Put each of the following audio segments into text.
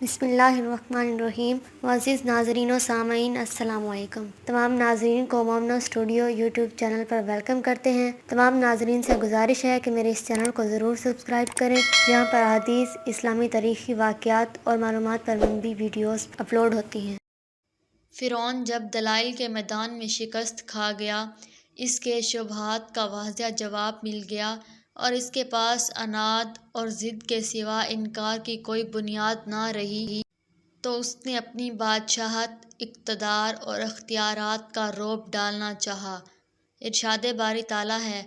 بسم اللہ الرحمن الرحیم۔ معزز ناظرین و سامعین، السلام علیکم۔ تمام ناظرین کو مومنو اسٹوڈیو یوٹیوب چینل پر ویلکم کرتے ہیں۔ تمام ناظرین سے گزارش ہے کہ میرے اس چینل کو ضرور سبسکرائب کریں، جہاں پر احادیث، اسلامی تاریخی واقعات اور معلومات پر مبنی ویڈیوز اپلوڈ ہوتی ہیں۔ فرعون جب دلائل کے میدان میں شکست کھا گیا، اس کے شبہات کا واضح جواب مل گیا اور اس کے پاس عناد اور ضد کے سوا انکار کی کوئی بنیاد نہ رہی، تو اس نے اپنی بادشاہت، اقتدار اور اختیارات کا رعب ڈالنا چاہا۔ ارشاد باری تعالیٰ ہے،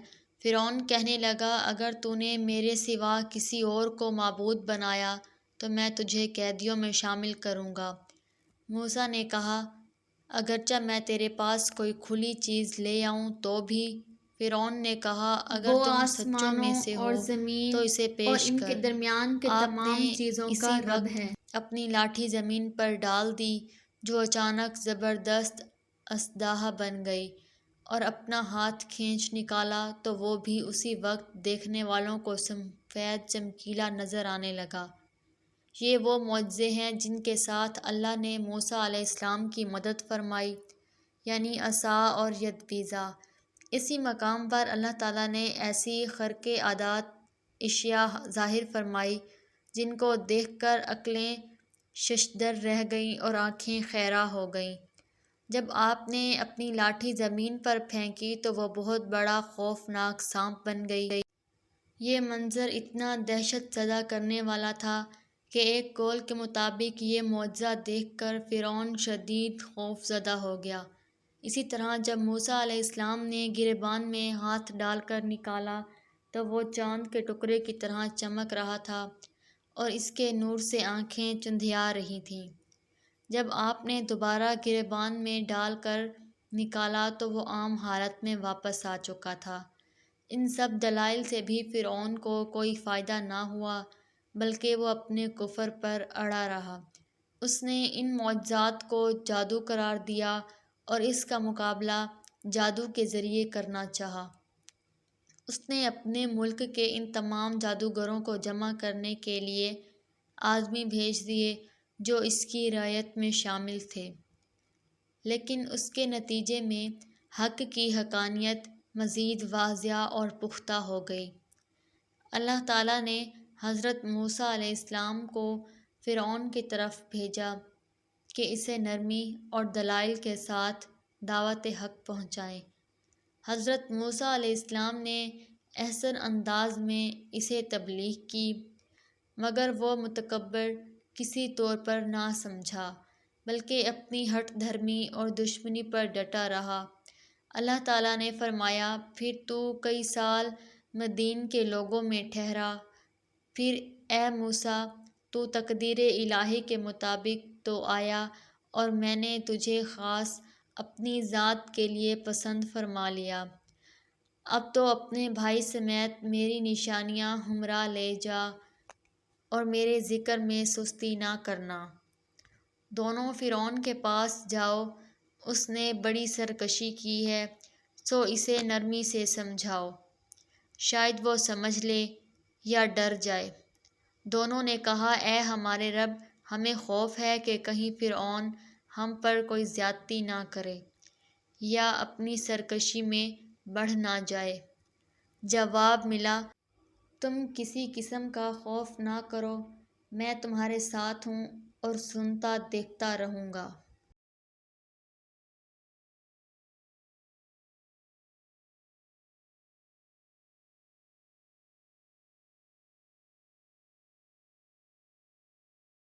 فرعون کہنے لگا، اگر تو نے میرے سوا کسی اور کو معبود بنایا تو میں تجھے قیدیوں میں شامل کروں گا۔ موسیٰ نے کہا، اگرچہ میں تیرے پاس کوئی کھلی چیز لے آؤں تو بھی۔ فرعون نے کہا، اگر تم سچوں میں سے ہو تو اسے پیش کر۔ آپ نے اسی وقت اپنی لاٹھی زمین پر ڈال دی، جو اچانک زبردست اژدہا بن گئی، اور اپنا ہاتھ کھینچ نکالا تو وہ بھی اسی وقت دیکھنے والوں کو سفید چمکیلا نظر آنے لگا۔ یہ وہ معجزے ہیں جن کے ساتھ اللہ نے موسیٰ علیہ السلام کی مدد فرمائی، یعنی عصا اور ید بیضا۔ اسی مقام پر اللہ تعالیٰ نے ایسی خرق عادات اشیاء ظاہر فرمائی جن کو دیکھ کر عقلیں ششدر رہ گئیں اور آنکھیں خیرہ ہو گئیں۔ جب آپ نے اپنی لاٹھی زمین پر پھینکی تو وہ بہت بڑا خوفناک سانپ بن گئی۔ یہ منظر اتنا دہشت زدہ کرنے والا تھا کہ ایک قول کے مطابق یہ معجزہ دیکھ کر فرعون شدید خوف زدہ ہو گیا۔ اسی طرح جب موسیٰ علیہ السلام نے گریبان میں ہاتھ ڈال کر نکالا تو وہ چاند کے ٹکڑے کی طرح چمک رہا تھا اور اس کے نور سے آنکھیں چندھیا رہی تھیں۔ جب آپ نے دوبارہ گریبان میں ڈال کر نکالا تو وہ عام حالت میں واپس آ چکا تھا۔ ان سب دلائل سے بھی فرعون کو کوئی فائدہ نہ ہوا، بلکہ وہ اپنے کفر پر اڑا رہا۔ اس نے ان معجزات کو جادو قرار دیا اور اس کا مقابلہ جادو کے ذریعے کرنا چاہا۔ اس نے اپنے ملک کے ان تمام جادوگروں کو جمع کرنے کے لیے آدمی بھیج دیے جو اس کی رعیت میں شامل تھے، لیکن اس کے نتیجے میں حق کی حقانیت مزید واضح اور پختہ ہو گئی۔ اللہ تعالیٰ نے حضرت موسیٰ علیہ السلام کو فرعون کی طرف بھیجا کہ اسے نرمی اور دلائل کے ساتھ دعوت حق پہنچائے۔ حضرت موسیٰ علیہ السلام نے احسن انداز میں اسے تبلیغ کی، مگر وہ متکبر کسی طور پر نہ سمجھا، بلکہ اپنی ہٹ دھرمی اور دشمنی پر ڈٹا رہا۔ اللہ تعالیٰ نے فرمایا، پھر تو کئی سال مدین کے لوگوں میں ٹھہرا، پھر اے موسیٰ تو تقدیر الہی کے مطابق تو آیا اور میں نے تجھے خاص اپنی ذات کے لیے پسند فرما لیا۔ اب تو اپنے بھائی سمیت میری نشانیاں ہمراہ لے جا اور میرے ذکر میں سستی نہ کرنا۔ دونوں فرعون کے پاس جاؤ، اس نے بڑی سرکشی کی ہے، سو اسے نرمی سے سمجھاؤ، شاید وہ سمجھ لے یا ڈر جائے۔ دونوں نے کہا، اے ہمارے رب، ہمیں خوف ہے کہ کہیں فرعون ہم پر کوئی زیادتی نہ کرے یا اپنی سرکشی میں بڑھ نہ جائے۔ جواب ملا، تم کسی قسم کا خوف نہ کرو، میں تمہارے ساتھ ہوں اور سنتا دیکھتا رہوں گا۔